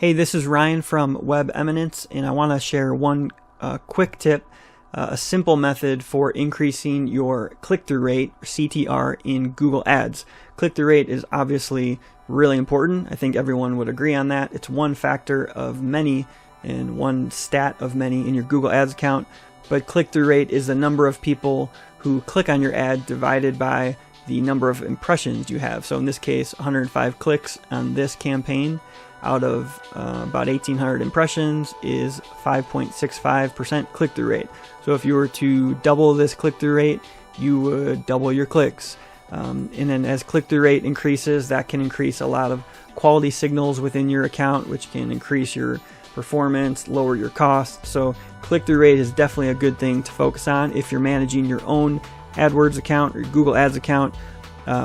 Hey, this is Ryan from Web Eminence, and I want to share one quick tip, a simple method for increasing your click-through rate, or CTR, in Google Ads. Click-through rate is obviously really important. I think everyone would agree on that. It's one factor of many and one stat of many in your Google Ads account, but click-through rate is the number of people who click on your ad divided by the number of impressions you have. So in this case, 105 clicks on this campaign out of about 1,800 impressions is 5.65% click-through rate. So if you were to double this click-through rate, you would double your clicks. And then as click-through rate increases, that can increase a lot of quality signals within your account, which can increase your performance, lower your costs. So click-through rate is definitely a good thing to focus on if you're managing your own AdWords account or Google Ads account,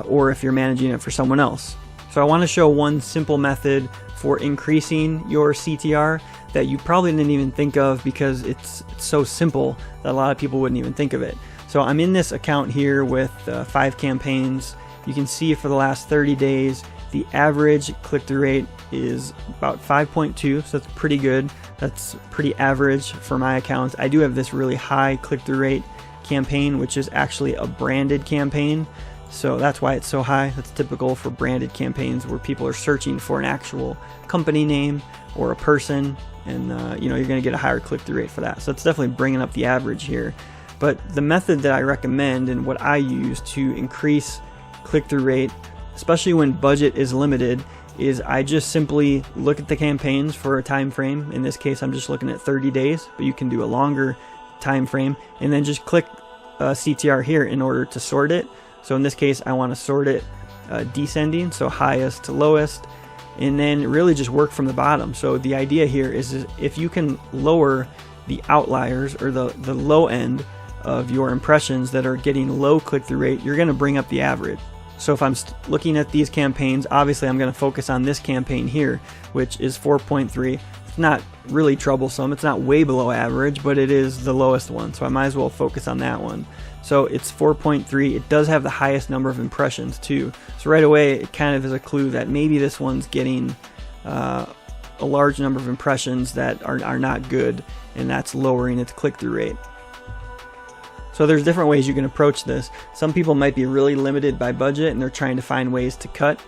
or if you're managing it for someone else. So I want to show one simple method for increasing your CTR that you probably didn't even think of because it's so simple that a lot of people wouldn't even think of it. So I'm in this account here with 5 campaigns. You can see for the last 30 days, the average click-through rate is about 5.2, so that's pretty good. That's pretty average for my accounts. I do have this really high click-through rate campaign, which is actually a branded campaign. So that's why it's so high. That's typical for branded campaigns where people are searching for an actual company name or a person, and you're going to get a higher click-through rate for that. So it's definitely bringing up the average here. But the method that I recommend and what I use to increase click-through rate, especially when budget is limited, is I just simply look at the campaigns for a time frame. In this case, I'm just looking at 30 days, but you can do a longer time frame, and then just click CTR here in order to sort it. So in this case, I want to sort it descending, so highest to lowest, and then really just work from the bottom. So the idea here is if you can lower the outliers or the low end of your impressions that are getting low click-through rate, you're going to bring up the average. So if I'm looking at these campaigns, obviously I'm going to focus on this campaign here, which is 4.3. It's not really troublesome. It's not way below average, but it is the lowest one. So I might as well focus on that one. So it's 4.3. It does have the highest number of impressions too. So right away, it kind of is a clue that maybe this one's getting a large number of impressions that are not good, and that's lowering its click-through rate. So there's different ways you can approach this. Some people might be really limited by budget and they're trying to find ways to cut.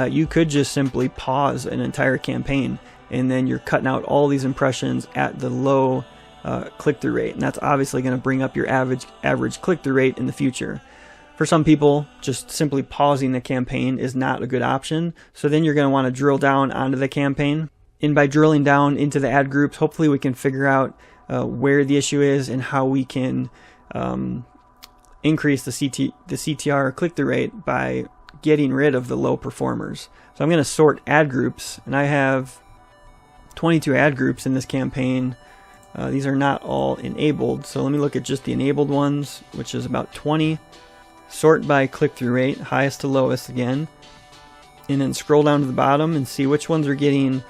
You could just simply pause an entire campaign, and then you're cutting out all these impressions at the low click-through rate, and that's obviously going to bring up your average click-through rate in the future. For some people, just simply pausing the campaign is not a good option, so then you're going to want to drill down onto the campaign, and by drilling down into the ad groups, hopefully we can figure out where the issue is and how we can increase the CTR click-through rate by getting rid of the low performers. So I'm going to sort ad groups, and I have 22 ad groups in this campaign. These are not all enabled, so let me look at just the enabled ones, which is about 20. Sort by click-through rate, highest to lowest again, and then scroll down to the bottom and see which ones are getting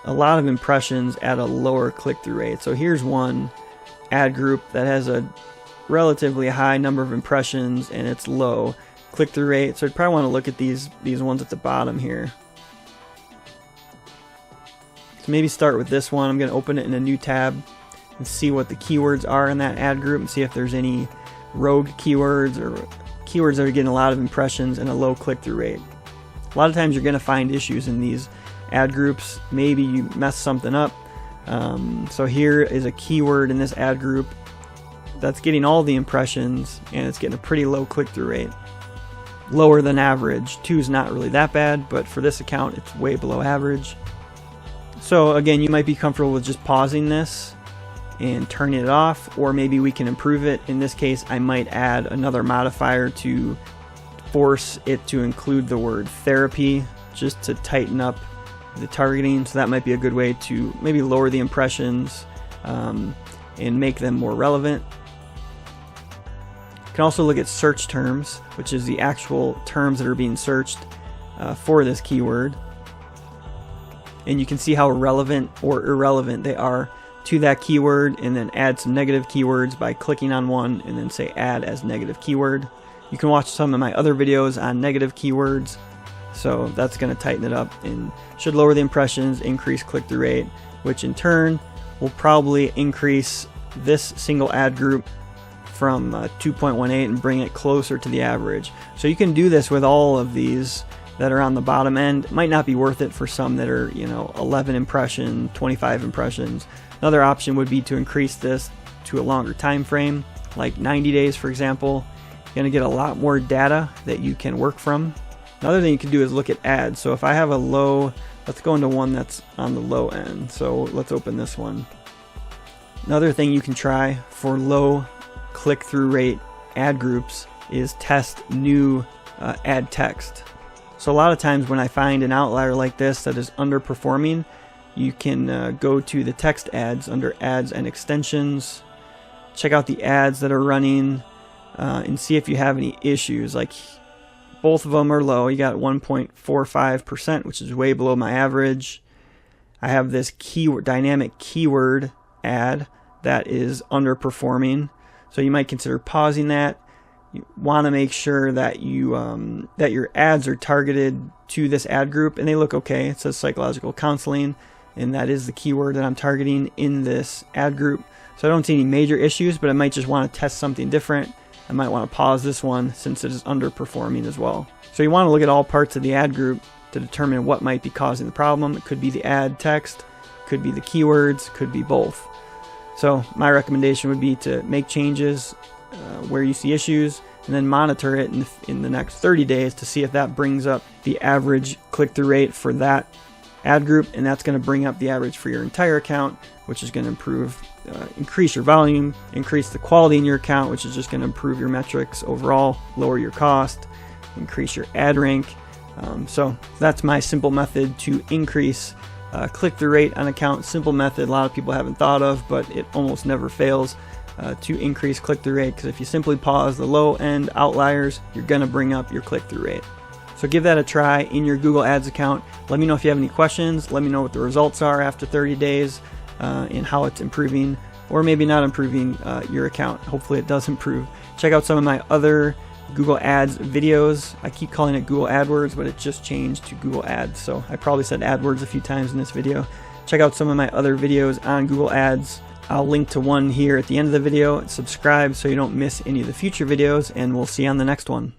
a lot of impressions at a lower click-through rate. So here's one ad group that has a relatively high number of impressions and it's low click-through rate. So I'd probably want to look at these ones at the bottom here. So maybe start with this one. I'm going to open it in a new tab and see what the keywords are in that ad group and see if there's any rogue keywords or keywords that are getting a lot of impressions and a low click-through rate. A lot of times you're going to find issues in these ad groups. Maybe you mess something up. So here is a keyword in this ad group that's getting all the impressions and it's getting a pretty low click-through rate. Lower than average. 2 is not really that bad, but for this account it's way below average. So again, you might be comfortable with just pausing this and turning it off, or maybe we can improve it. In this case, I might add another modifier to force it to include the word therapy just to tighten up the targeting. So that might be a good way to maybe lower the impressions and make them more relevant. You can also look at search terms, which is the actual terms that are being searched for this keyword. And you can see how relevant or irrelevant they are to that keyword, and then add some negative keywords by clicking on one and then say add as negative keyword. You can watch some of my other videos on negative keywords. So that's going to tighten it up and should lower the impressions, increase click-through rate, which in turn will probably increase this single ad group from 2.18 and bring it closer to the average. So you can do this with all of these that are on the bottom end. It might not be worth it for some that are, 11 impressions, 25 impressions. Another option would be to increase this to a longer time frame, like 90 days, for example. You're going to get a lot more data that you can work from. Another thing you can do is look at ads. So if I have a low, let's go into one that's on the low end. So let's open this one. Another thing you can try for low click-through rate ad groups is test new ad text. So a lot of times when I find an outlier like this that is underperforming, you can go to the text ads under ads and extensions, check out the ads that are running, and see if you have any issues. Like both of them are low. You got 1.45%, which is way below my average. I have this keyword, dynamic keyword ad that is underperforming. So you might consider pausing that. You want to make sure that you that your ads are targeted to this ad group and they look okay. It says psychological counseling, and that is the keyword that I'm targeting in this ad group. So I don't see any major issues, but I might just want to test something different. I might want to pause this one since it is underperforming as well. So you want to look at all parts of the ad group to determine what might be causing the problem. It could be the ad text, could be the keywords, could be both. So my recommendation would be to make changes where you see issues and then monitor it in the next 30 days to see if that brings up the average click-through rate for that ad group, and that's going to bring up the average for your entire account, which is going to increase your volume, increase the quality in your account, which is just going to improve your metrics overall, lower your cost, increase your ad rank. So that's my simple method to increase click-through rate on account. Simple method a lot of people haven't thought of, but it almost never fails to increase click-through rate, because if you simply pause the low-end outliers, you're going to bring up your click-through rate. So give that a try in your Google Ads account. Let me know if you have any questions. Let me know what the results are after 30 days and how it's improving or maybe not improving your account. Hopefully it does improve. Check out some of my other Google Ads videos. I keep calling it Google AdWords, but it just changed to Google Ads. So I probably said AdWords a few times in this video. Check out some of my other videos on Google Ads. I'll link to one here at the end of the video. Subscribe so you don't miss any of the future videos, and we'll see you on the next one.